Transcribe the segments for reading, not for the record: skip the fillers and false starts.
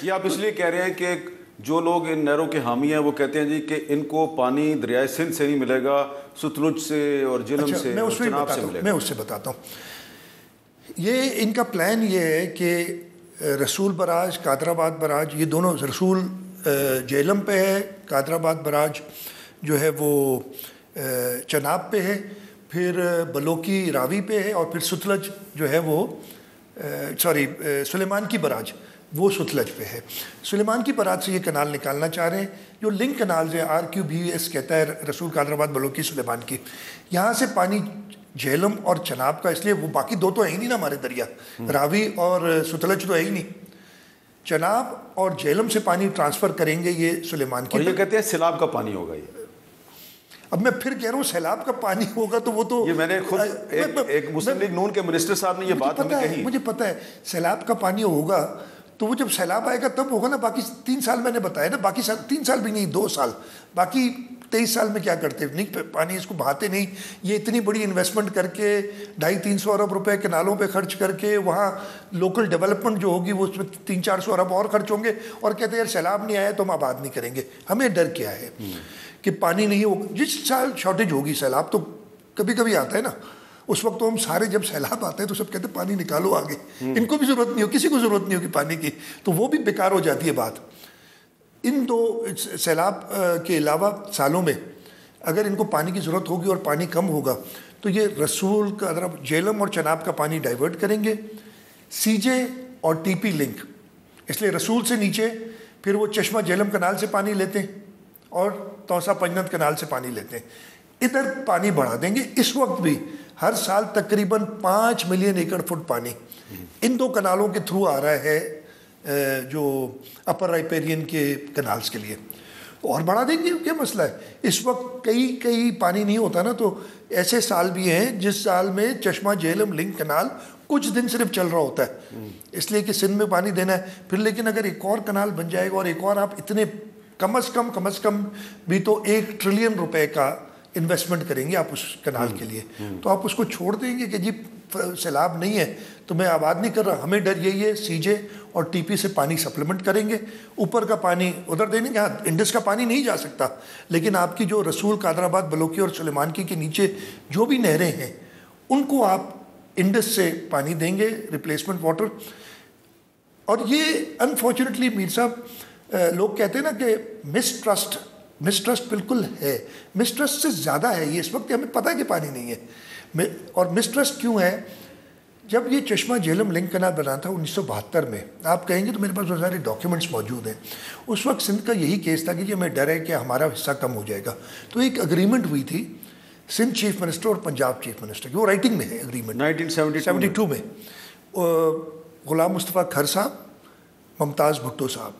یہ آپ اس لیے کہہ رہے ہیں کہ جو لوگ ان نہروں کے حامی ہیں وہ کہتے ہیں جی کہ ان کو پانی دریائے سندھ سے نہیں ملے گا، ستلج سے اور جہلم سے اور چناب سے ملے گا. میں اس سے بتاتا ہوں. یہ ان کا پلان یہ ہے کہ رسول براج، قادر آباد براج، یہ دونوں، رسول جہلم پہ ہے، قادر آباد براج جو ہے وہ چناب پہ ہے، پھر بلوکی راوی پہ ہے، اور پھر ستلج جو ہے وہ سلیمان کی براج وہ ستلج پہ ہے. سلیمان کی براج سے یہ کنال نکالنا چاہ رہے ہیں، جو لنک کنالز ہے RQBS کہتا ہے رسول قادر آباد بلوکی سلیمان کی. یہاں سے پانی جہلم اور چناب کا، اس لیے وہ باقی دو تو ہے ہی نہیں نا ہمارے دریا، راوی اور ستلج تو ہے ہی نہیں. چناب اور جہلم سے پانی ٹرانسفر کریں گے یہ سلیمان کی. اور یہ کہتے ہیں سیلاب کا پانی ہوگا. یہ اب میں پھر کہہ رہا ہوں سیلاب کا پانی ہوگا تو وہ تو یہ میں نے خود ایک مسلم لیگ نون کے منسٹر صاحب نے یہ بات ہمیں کہی. مجھے پتہ ہے سیلاب کا پانی ہوگا تو وہ جب سیلاب آئے گا تب ہوگا نا. باقی 3 سال میں نے بتایا نا، باقی 3 سال بھی نہیں، 2 سال، باقی 23 سال میں کیا کرتے نہیں، پانی اس کو بہاتے نہیں. یہ اتنی بڑی انویسٹمنٹ کر کے 250-300 ارب روپے کنالوں پہ خرچ کر کے، وہاں لوکل ڈیولپمنٹ جو ہوگی وہ اس میں 300-400 ارب اور خرچ ہوں گے، اور کہتے ہیں یار سیلاب نہیں آیا تو ہم آباد نہیں کریں گے. ہمیں ڈر کیا ہے کہ پانی نہیں ہوگا. جس سال شارٹیج ہوگی، سیلاب تو کبھی کبھی آتا ہے نا، اس وقت تو ہم سارے جب سیلاب آتے ہیں تو سب کہتے ہیں پانی نکالو آگے، ان کو بھی ضرورت نہیں ہو، کسی کو ضرورت نہیں ہوگی پانی کی، تو وہ بھی بیکار ہو جاتی ہے بات. ان 2 سیلاب کے علاوہ سالوں میں اگر ان کو پانی کی ضرورت ہوگی اور پانی کم ہوگا تو یہ رسول کا جہلم اور چناب کا پانی ڈائیورٹ کریں گے CJ اور TP لنک. اس لیے رسول سے نیچے پھر وہ چشمہ جہلم کنال سے پانی لیتے ہیں اور توسا پنجنت کنال سے پانی لیتے ہیں. ادھر پانی بڑھا دیں گے. اس وقت بھی ہر سال تقریباً 5 ملین ایکڑ فٹ پانی ان 2 کنالوں کے تھرو آ رہا ہے جو اپر رائپیرین کے کنالز کے لیے. اور بڑھا دیں گے، کیا مسئلہ ہے. اس وقت کئی پانی نہیں ہوتا نا، تو ایسے سال بھی ہیں جس سال میں چشمہ جہلم لنک کنال کچھ دن صرف چل رہا ہوتا ہے، اس لیے کہ سندھ میں پانی دینا ہے پھر. لیکن اگر ایک اور کنال بن جائے گا اور ایک اور، آپ اتنے کم از کم بھی تو 1 ٹریلین روپے کا انویسٹمنٹ کریں گے آپ اس کنال کے لیے، تو آپ اس کو چھوڑ دیں گے کہ جی سیلاب نہیں ہے تو میں آباد نہیں کر رہا. ہمیں ڈر یہی ہے CJ اور TP سے پانی سپلیمنٹ کریں گے، اوپر کا پانی ادھر دیں گے. ہاں انڈس کا پانی نہیں جا سکتا، لیکن آپ کی جو رسول قادر آباد بلوکی اور سلیمان کی کے نیچے جو بھی نہریں ہیں ان کو آپ انڈس سے پانی دیں گے، ریپلیسمنٹ واٹر. اور یہ انفارچونیٹلی میر صاحب لوگ کہتے ہیں نا کہ مسٹرسٹ بالکل ہے، مسٹرسٹ سے زیادہ ہے یہ اس وقت. ہمیں پتہ ہے کہ پانی نہیں ہے. اور مسٹرسٹ کیوں ہے؟ جب یہ چشمہ جہلم لنک کنال بنا تھا 1972 میں، آپ کہیں گے تو میرے پاس بہت سارے ڈاکیومنٹس موجود ہیں. اس وقت سندھ کا یہی کیس تھا کہ یہ ہمیں ڈر ہے کہ ہمارا حصہ کم ہو جائے گا. تو ایک اگریمنٹ ہوئی تھی سندھ چیف منسٹر اور پنجاب چیف منسٹر کی، وہ رائٹنگ میں ہے اگریمنٹ 1972 میں. غلام مصطفیٰ کھر صاحب، ممتاز بھٹو صاحب،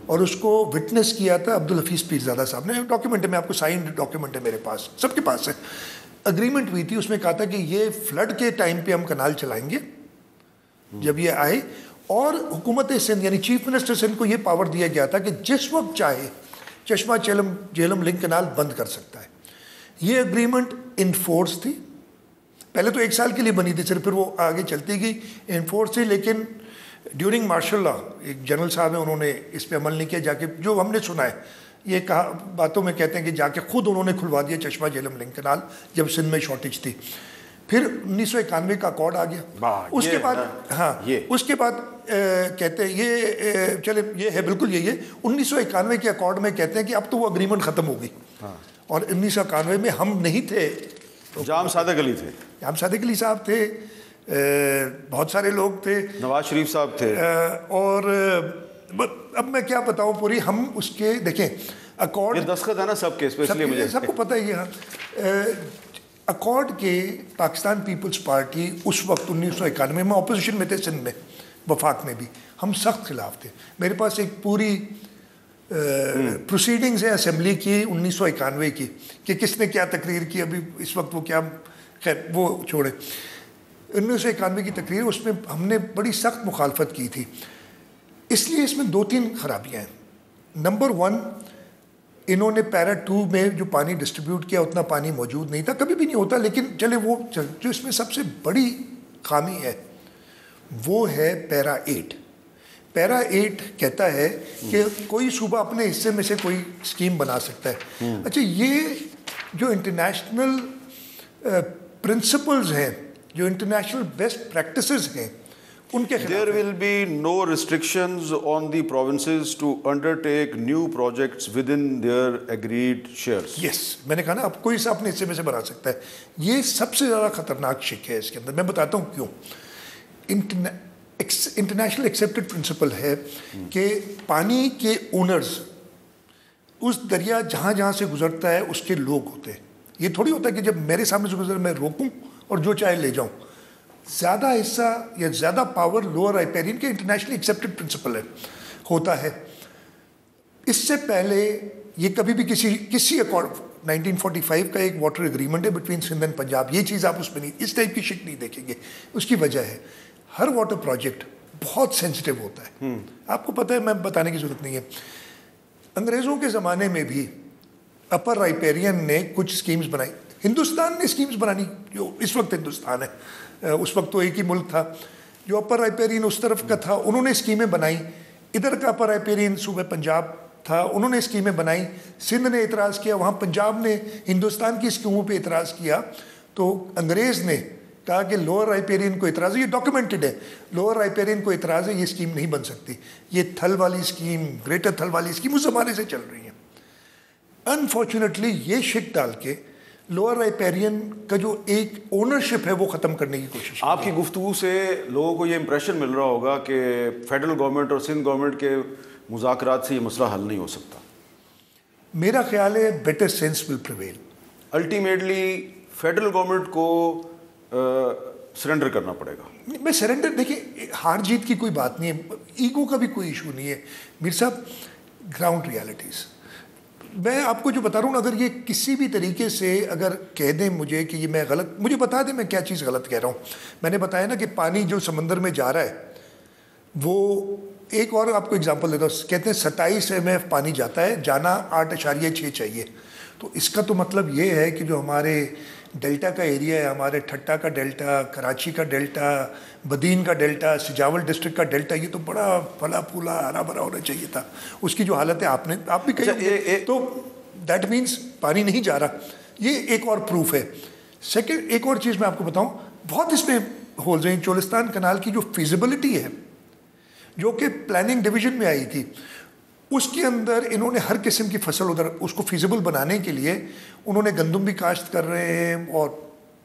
اور اس کو وٹنس کیا تھا عبدالحفیظ پیرزادہ صاحب نے. ڈاکیومنٹ ہے، میں آپ کو سائنڈ ڈاکیومنٹ ہے میرے پاس، سب کے پاس ہے. اگریمنٹ ہوئی تھی، اس میں کہا تھا کہ یہ فلڈ کے ٹائم پہ ہم کنال چلائیں گے جب یہ آئے، اور حکومت سندھ یعنی چیف منسٹر سندھ کو یہ پاور دیا گیا تھا کہ جس وقت چاہے چشمہ جہلم لنک کنال بند کر سکتا ہے. یہ اگریمنٹ انفورس تھی. پہلے تو 1 سال کے لیے بنی تھی صرف، پھر وہ آگے چلتی گئی، انفورس تھی. لیکن ڈیورنگ مارشل لا ایک جنرل صاحب ہیں، انہوں نے اس پہ عمل نہیں کیا. جا کے جو ہم نے سنا ہے یہ کہا، باتوں میں کہتے ہیں کہ جا کے خود انہوں نے کھلوا دیا چشمہ جہلم لنک کنال جب سندھ میں شارٹیج تھی. پھر 1991 کا اکارڈ آ گیا. اس کے بعد اس کے بعد کہتے ہیں یہ چلے یہ ہے بالکل یہی ہے. 1991 کے اکارڈ میں کہتے ہیں کہ اب تو وہ اگریمنٹ ختم ہو گئی. اور 1991 میں ہم نہیں تھے، جام صادق علی تھے، جام صادق علی صاحب تھے، بہت سارے لوگ تھے، نواز شریف صاحب تھے. اور اب میں کیا بتاؤں پوری ہم اس کے دیکھیں اکارڈ، یہ دستخط ہے نا سب کے، اسپیشلی مجھے سب کو پتہ ہے. یہاں اکارڈ کے پاکستان پیپلز پارٹی اس وقت 1991 میں اپوزیشن میں تھے سندھ میں، وفاق میں بھی ہم سخت خلاف تھے. میرے پاس ایک پوری پروسیڈنگز ہیں اسمبلی کی 1991 کی کہ کس نے کیا تقریر کی. ابھی اس وقت وہ کیا، خیر وہ چھوڑے. 1991 کی تقریر، اس میں ہم نے بڑی سخت مخالفت کی تھی. اس لیے اس میں 2-3 خرابیاں ہیں. نمبر 1، انہوں نے پیرا 2 میں جو پانی ڈسٹریبیوٹ کیا اتنا پانی موجود نہیں تھا، کبھی بھی نہیں ہوتا. لیکن چلے وہ جو اس میں سب سے بڑی خامی ہے وہ ہے پیرا 8. پیرا 8 کہتا ہے کہ کوئی صوبہ اپنے حصے میں سے کوئی اسکیم بنا سکتا ہے. اچھا یہ جو انٹرنیشنل پرنسپلز ہیں, جو انٹرنیشنل بیسٹ پریکٹسز ہیں, ان کے خلاف There will be no restrictions on the provinces to undertake new projects within their agreed shares. یس, میں نے کہا نا اب کوئی سا اپنے حصے میں سے بنا سکتا ہے. یہ سب سے زیادہ خطرناک شک ہے اس کے اندر. میں بتاتا ہوں کیوں. انٹرنیشنل ایکسیپٹڈ پرنسپل ہے کہ پانی کے اونرز اس دریا جہاں جہاں سے گزرتا ہے اس کے لوگ ہوتے ہیں. یہ تھوڑی ہوتا ہے کہ جب میرے سامنے سے گزر میں روکوں اور جو چاہے لے جاؤں. زیادہ حصہ یا زیادہ پاور لوور رائپیرین کے انٹرنیشنلی ایکسیپٹڈ پرنسپل ہے, ہوتا ہے. اس سے پہلے یہ کبھی بھی کسی اکارڈ 1945 کا ایک واٹر اگریمنٹ ہے بٹوین سندھ اینڈ پنجاب. یہ چیز آپ اس میں نہیں, اس ٹائپ کی شک نہیں دیکھیں گے. اس کی وجہ ہے ہر واٹر پروجیکٹ بہت سینسٹیو ہوتا ہے. آپ کو پتہ ہے, میں بتانے کی ضرورت نہیں ہے, انگریزوں کے زمانے میں بھی اپر رائپیرین نے کچھ اسکیمز بنائی. ہندوستان نے اسکیمز بنانی, جو اس وقت ہندوستان ہے, اس وقت تو ایک ہی ملک تھا. جو اپر رائپیرین اس طرف کا تھا انہوں نے اسکیمیں بنائی. ادھر کا اپر رائپیرین صوبہ پنجاب تھا, انہوں نے اسکیمیں بنائی. سندھ نے اعتراض کیا, وہاں پنجاب نے ہندوستان کی اسکیموں پہ اعتراض کیا. تو انگریز نے کہا کہ لوور رائپیرین کو اعتراض ہے, یہ ڈاکیومنٹڈ ہے, لوور رائپیرین کو اعتراض ہے, یہ اسکیم نہیں بن سکتی. یہ تھل والی اسکیم, گریٹر تھل والی اسکیم اس زمانے سے چل رہی ہے. انفارچونیٹلی یہ شک ڈال کے لوور رائپیرین کا جو ایک اونرشپ ہے وہ ختم کرنے کی کوشش. آپ کی گفتگو سے لوگوں کو یہ امپریشن مل رہا ہوگا کہ فیڈرل گورنمنٹ اور سندھ گورنمنٹ کے مذاکرات سے یہ مسئلہ حل نہیں ہو سکتا. میرا خیال ہے بیٹر سینس ول پریویل. الٹیمیٹلی فیڈرل گورنمنٹ کو سرنڈر کرنا پڑے گا. میں سرنڈر, دیکھیں ہار جیت کی کوئی بات نہیں ہے, ایگو کا بھی کوئی ایشو نہیں ہے میر صاحب. گراؤنڈ ریالٹیز میں آپ کو جو بتا رہا ہوں, اگر یہ کسی بھی طریقے سے اگر کہہ دیں مجھے کہ یہ میں غلط, مجھے بتا دیں میں کیا چیز غلط کہہ رہا ہوں. میں نے بتایا نا کہ پانی جو سمندر میں جا رہا ہے وہ, ایک اور آپ کو اگزامپل دیتا ہوں, کہتے ہیں 27 MF پانی جاتا ہے, جانا 8.6 چاہیے. تو اس کا تو مطلب یہ ہے کہ جو ہمارے ڈیلٹا کا ایریا ہے, ہمارے ٹھٹا کا ڈیلٹا, کراچی کا ڈیلٹا, بدین کا ڈیلٹا, سجاول ڈسٹرکٹ کا ڈیلٹا, یہ تو بڑا پھلا پھولا ہرا بھرا ہونا چاہیے تھا. اس کی جو حالت ہے آپ بھی کہیں, تو دیٹ مینس پانی نہیں جا رہا. یہ ایک اور پروف ہے. سیکنڈ ایک اور چیز میں آپ کو بتاؤں, بہت اس میں ہولز ہیں. چولستان کنال کی جو فیزیبلٹی ہے جو کہ پلاننگ ڈویژن میں آئی تھی, اس کے اندر انہوں نے ہر قسم کی فصل ادھر, اس کو فیزیبل بنانے کے لیے انہوں نے گندم بھی کاشت کر رہے ہیں اور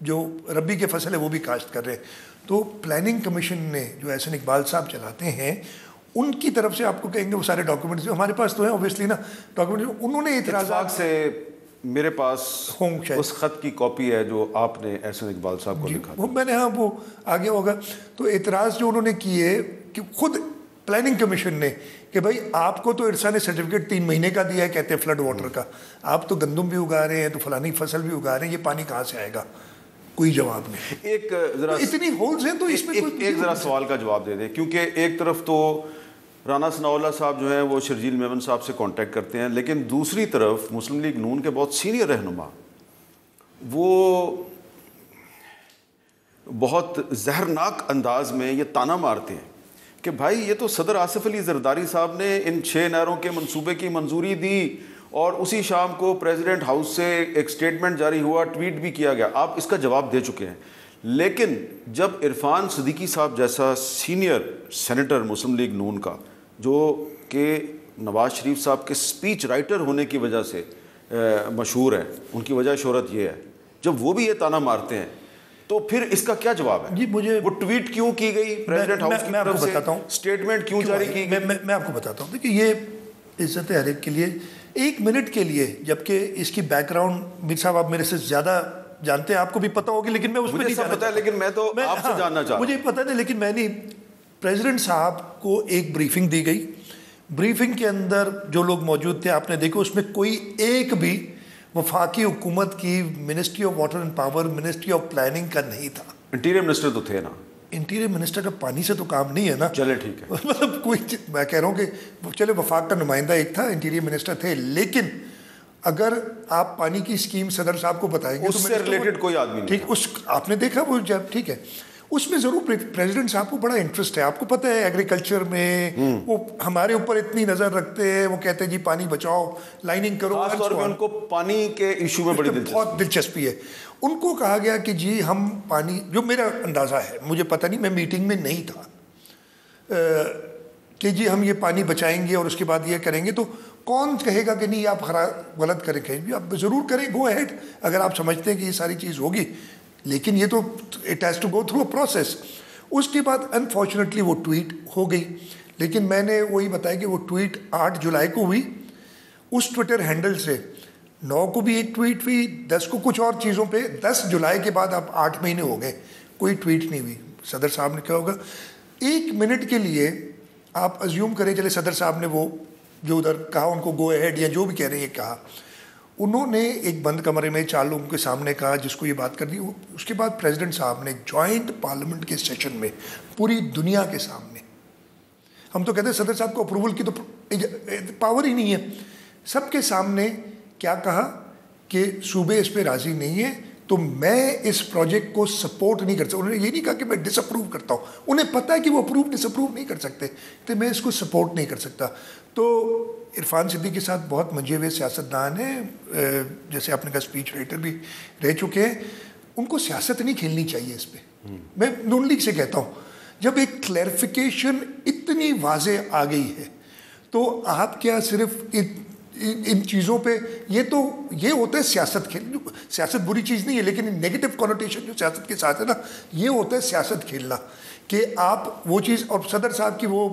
جو ربی کے فصل ہے وہ بھی کاشت کر رہے ہیں. تو پلاننگ کمیشن نے جو احسن اقبال صاحب چلاتے ہیں, ان کی طرف سے آپ کو کہیں گے وہ سارے ڈاکیومنٹس ہمارے پاس تو ہیں اوبیسلی نا ڈاکیومنٹ. انہوں نے اعتراضات سے میرے پاس اس خط کی کاپی ہے جو آپ نے احسن اقبال صاحب کو لکھا تھا. میں نے, ہاں وہ آگے ہوگا. تو اعتراض جو انہوں نے کیے کہ خود پلاننگ کمیشن نے کہ بھائی آپ کو تو ارسا نے سرٹیفکیٹ 3 مہینے کا دیا ہے, کہتے ہیں فلڈ واٹر کا, آپ تو گندم بھی اگا رہے ہیں, تو فلانی فصل بھی اگا رہے ہیں, یہ پانی کہاں سے آئے گا؟ کوئی جواب نہیں. ایک ذرا اتنی ہولز ہیں تو اس میں ایک ذرا سوال کا جواب دے دیں, کیونکہ ایک طرف تو رانا ثناء اللہ صاحب جو ہیں وہ شرجیل میمن صاحب سے کانٹیکٹ کرتے ہیں, لیکن دوسری طرف مسلم لیگ نون کے بہت سینئر رہنما وہ بہت زہرناک انداز میں یہ تانا مارتے ہیں کہ بھائی یہ تو صدر آصف علی زرداری صاحب نے ان 6 نہروں کے منصوبے کی منظوری دی اور اسی شام کو پریزیڈنٹ ہاؤس سے ایک سٹیٹمنٹ جاری ہوا, ٹویٹ بھی کیا گیا, آپ اس کا جواب دے چکے ہیں. لیکن جب عرفان صدیقی صاحب جیسا سینئر سینیٹر مسلم لیگ نون کا, جو کہ نواز شریف صاحب کے سپیچ رائٹر ہونے کی وجہ سے مشہور ہیں, ان کی وجہ شہرت یہ ہے, جب وہ بھی یہ تانا مارتے ہیں تو پھر اس کا کیا جواب ہے؟ جی مجھے وہ ٹویٹ کیوں کی گئی پریزیڈنٹ ہاؤس کی طرف سے, سٹیٹمنٹ کیوں جاری کی گئی؟ میں آپ کو بتاتا ہوں. دیکھیے یہ عزت ہر ایک کے لیے 1 منٹ کے لیے, جبکہ اس کی بیک گراؤنڈ میر صاحب آپ میرے سے زیادہ جانتے ہیں, آپ کو بھی پتہ ہوگی, لیکن میں اس میں نہیں پتا ہے, لیکن میں تو آپ سے جاننا چاہتا ہوں. مجھے پتہ نہیں, لیکن میں نہیں. پریزیڈنٹ صاحب کو ایک بریفنگ دی گئی, بریفنگ کے اندر جو لوگ موجود تھے آپ نے دیکھو, اس میں کوئی ایک بھی وفاقی حکومت کی ministry of water and power, ministry of planning کا نہیں تھا. انٹیریئر منسٹر تو تھے نا. انٹیریئر منسٹر کا پانی سے تو کام نہیں ہے نا. چلے ٹھیک ہے, مطلب کوئی, میں کہہ رہا ہوں کہ چلے وفاق کا نمائندہ ایک تھا, انٹیریئر منسٹر تھے, لیکن اگر آپ پانی کی اسکیم صدر صاحب کو بتائیں گے اس سے ریلیٹڈ کوئی آدمی نہیں. ٹھیک, اس آپ نے دیکھا وہ جب, ٹھیک ہے, اس میں ضرور پریزیڈنٹ صاحب کو بڑا انٹرسٹ ہے. آپ کو پتہ ہے ایگریکلچر میں وہ ہمارے اوپر اتنی نظر رکھتے ہیں, وہ کہتے ہیں جی پانی بچاؤ, لائننگ کرو. خاص طور پہ ان کو پانی کے ایشو میں بہت دلچسپی ہے. ان کو کہا گیا کہ جی ہم پانی, جو میرا اندازہ ہے, مجھے پتہ نہیں, میں میٹنگ میں نہیں تھا, کہ جی ہم یہ پانی بچائیں گے اور اس کے بعد یہ کریں گے, تو کون کہے گا کہ نہیں آپ غلط کریں؟ کہیں بھی آپ ضرور کریں, گو اہیڈ اگر آپ سمجھتے ہیں کہ یہ ساری چیز ہوگی, لیکن یہ تو it has to go through a process. اس کے بعد انفارچونیٹلی وہ ٹویٹ ہو گئی, لیکن میں نے وہی بتایا کہ وہ ٹویٹ 8 جولائی کو ہوئی. اس ٹویٹر ہینڈل سے 9 کو بھی ایک ٹویٹ ہوئی, 10 کو کچھ اور چیزوں پہ, 10 جولائی کے بعد اب 8 مہینے ہو گئے, کوئی ٹویٹ نہیں ہوئی. صدر صاحب نے کیا ہوگا, 1 منٹ کے لیے آپ ازیوم کریں, چلے صدر صاحب نے وہ جو ادھر کہا ان کو گو اہیڈ یا جو بھی کہہ رہے ہیں کہا, انہوں نے ایک بند کمرے میں 4 لوگوں کے سامنے کہا جس کو یہ بات کر دی. اس کے بعد پریزیڈنٹ صاحب نے جوائنٹ پارلیمنٹ کے سیشن میں پوری دنیا کے سامنے, ہم تو کہتے ہیں صدر صاحب کو اپروول کی تو پاور ہی نہیں ہے, سب کے سامنے کیا کہا کہ صوبے اس پہ راضی نہیں ہے تو میں اس پروجیکٹ کو سپورٹ نہیں کر سکتا. انہوں نے یہ نہیں کہا کہ میں ڈس اپروو کرتا ہوں, انہیں پتہ ہے کہ وہ اپروو ڈس اپروو نہیں کر سکتے, تو میں اس کو سپورٹ نہیں کر سکتا. تو عرفان صدیقی کے ساتھ بہت منجے ہوئے سیاستدان ہیں, جیسے آپ نے کہا اسپیچ رائٹر بھی رہ چکے ہیں, ان کو سیاست نہیں کھیلنی چاہیے اس پہ. میں نون لیگ سے کہتا ہوں, جب ایک کلیریفیکیشن اتنی واضح آ گئی ہے تو آپ کیا صرف ان چیزوں پہ, یہ ہوتا ہے سیاست کھیل. سیاست بری چیز نہیں ہے, لیکن نیگیٹو کنوٹیشن جو سیاست کے ساتھ ہے نا, یہ ہوتا ہے سیاست کھیلنا, کہ آپ وہ چیز, اور صدر صاحب کی وہ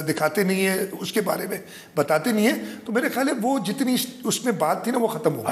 دکھاتے نہیں ہیں, اس کے بارے میں بتاتے نہیں ہیں. تو میرے خیال ہے وہ جتنی اس میں بات تھی نا وہ ختم ہو گئی.